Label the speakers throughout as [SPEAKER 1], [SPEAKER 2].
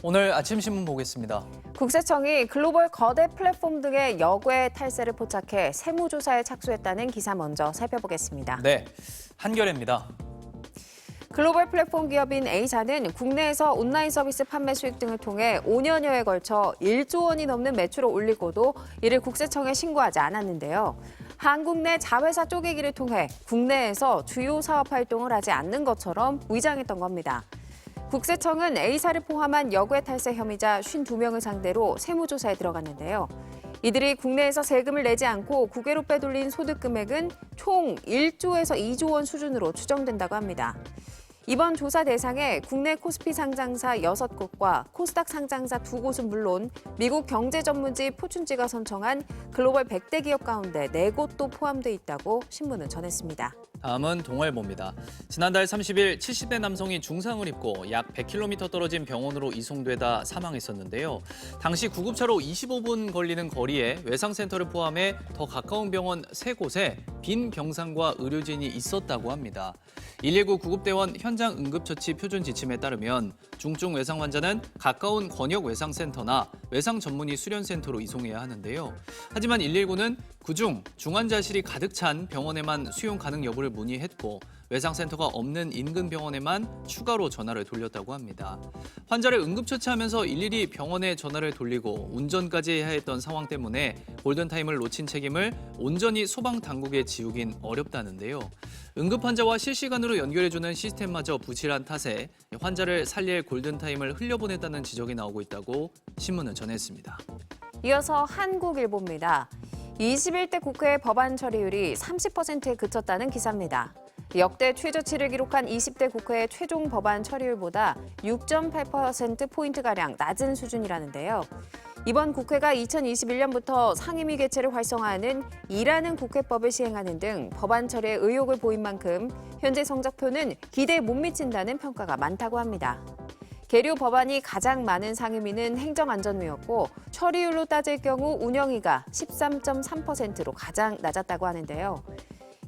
[SPEAKER 1] 오늘 아침 신문 보겠습니다.
[SPEAKER 2] 국세청이 글로벌 거대 플랫폼 등의 여괴 탈세를 포착해 세무조사에 착수했다는 기사 먼저 살펴보겠습니다.
[SPEAKER 1] 네, 한겨레입니다.
[SPEAKER 2] 글로벌 플랫폼 기업인 A사는 국내에서 온라인 서비스 판매 수익 등을 통해 5년여에 걸쳐 1조 원이 넘는 매출을 올리고도 이를 국세청에 신고하지 않았는데요. 한국 내 자회사 쪼개기를 통해 국내에서 주요 사업 활동을 하지 않는 것처럼 위장했던 겁니다. 국세청은 A사를 포함한 여괴 탈세 혐의자 52명을 상대로 세무조사에 들어갔는데요. 이들이 국내에서 세금을 내지 않고 국외로 빼돌린 소득 금액은 총 1조에서 2조 원 수준으로 추정된다고 합니다. 이번 조사 대상에 국내 코스피 상장사 6곳과 코스닥 상장사 2곳은 물론 미국 경제 전문지 포춘지가 선정한 글로벌 100대 기업 가운데 4곳도 포함돼 있다고 신문은 전했습니다.
[SPEAKER 1] 다음은 동아일보입니다. 지난달 30일 70대 남성이 중상을 입고 약 100km 떨어진 병원으로 이송되다 사망했었는데요. 당시 구급차로 25분 걸리는 거리에 외상센터를 포함해 더 가까운 병원 3곳에 빈 병상과 의료진이 있었다고 합니다. 119 구급대원 현장 응급처치 표준 지침에 따르면 중증 외상 환자는 가까운 권역 외상센터나 외상 전문의 수련센터로 이송해야 하는데요. 하지만 119는 그중 중환자실이 가득 찬 병원에만 수용 가능 여부를 문의했고 외상센터가 없는 인근 병원에만 추가로 전화를 돌렸다고 합니다. 환자를 응급처치하면서 일일이 병원에 전화를 돌리고 운전까지 해야 했던 상황 때문에 골든타임을 놓친 책임을 온전히 소방당국에 지우긴 어렵다는데요. 응급환자와 실시간으로 연결해주는 시스템마저 부실한 탓에 환자를 살릴 골든타임을 흘려보냈다는 지적이 나오고 있다고 신문은 전했습니다.
[SPEAKER 2] 이어서 한국일보입니다. 21대 국회 법안 처리율이 30%에 그쳤다는 기사입니다. 역대 최저치를 기록한 20대 국회의 최종 법안 처리율보다 6.8%포인트가량 낮은 수준이라는데요. 이번 국회가 2021년부터 상임위 개최를 활성화하는 일하는 국회법을 시행하는 등 법안 처리에 의욕을 보인 만큼 현재 성적표는 기대에 못 미친다는 평가가 많다고 합니다. 계류 법안이 가장 많은 상임위는 행정안전위였고 처리율로 따질 경우 운영위가 13.3%로 가장 낮았다고 하는데요.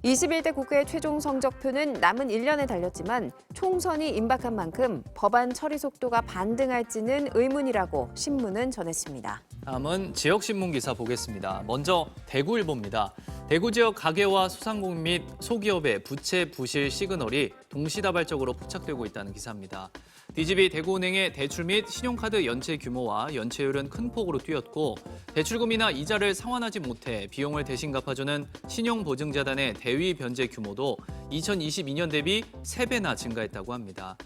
[SPEAKER 2] 21대 국회의 최종 성적표는 남은 1년에 달렸지만 총선이 임박한 만큼 법안 처리 속도가 반등할지는 의문이라고 신문은 전했습니다.
[SPEAKER 1] 다음은 지역신문 기사 보겠습니다. 먼저 대구일보입니다. 대구 지역 가게와 소상공인 및 소기업의 부채 부실 시그널이 동시다발적으로 포착되고 있다는 기사입니다. DGB 대구은행의 대출 및 신용카드 연체 규모와 연체율은 큰 폭으로 뛰었고 대출금이나 이자를 상환하지 못해 비용을 대신 갚아주는 신용보증자단의 대위 변제 규모도 2022년 대비 3배나 증가했다고 합니다.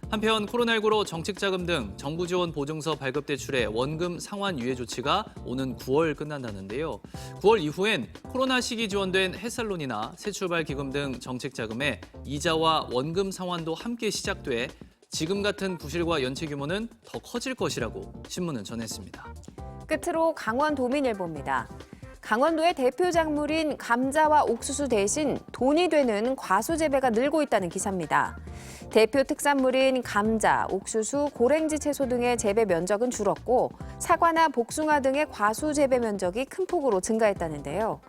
[SPEAKER 1] 한편 코로나19로 정책자금 등 정부 지원 보증서 발급 대출의 원금 상환 유예 조치가 오는 9월 끝난다는데요. 9월 이후엔 코로나 시기 지원된 햇살론이나 새출발 기금 등 정책자금의 이자와 원금 상환도 함께 시작돼 지금 같은 부실과 연체 규모는 더 커질 것이라고 신문은 전했습니다.
[SPEAKER 2] 끝으로 강원도민일보입니다. 강원도의 대표 작물인 감자와 옥수수 대신 돈이 되는 과수 재배가 늘고 있다는 기사입니다. 대표 특산물인 감자, 옥수수, 고랭지 채소 등의 재배 면적은 줄었고 사과나 복숭아 등의 과수 재배 면적이 큰 폭으로 증가했다는데요.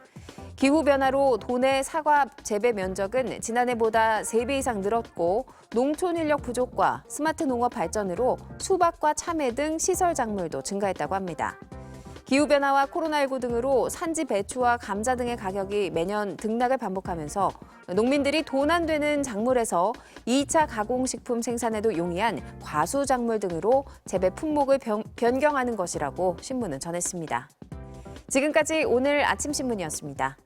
[SPEAKER 2] 기후변화로 도내 사과 재배 면적은 지난해보다 3배 이상 늘었고 농촌 인력 부족과 스마트 농업 발전으로 수박과 참외 등 시설 작물도 증가했다고 합니다. 기후변화와 코로나19 등으로 산지 배추와 감자 등의 가격이 매년 등락을 반복하면서 농민들이 돈 안 되는 작물에서 2차 가공식품 생산에도 용이한 과수 작물 등으로 재배 품목을 변경하는 것이라고 신문은 전했습니다. 지금까지 오늘 아침 신문이었습니다.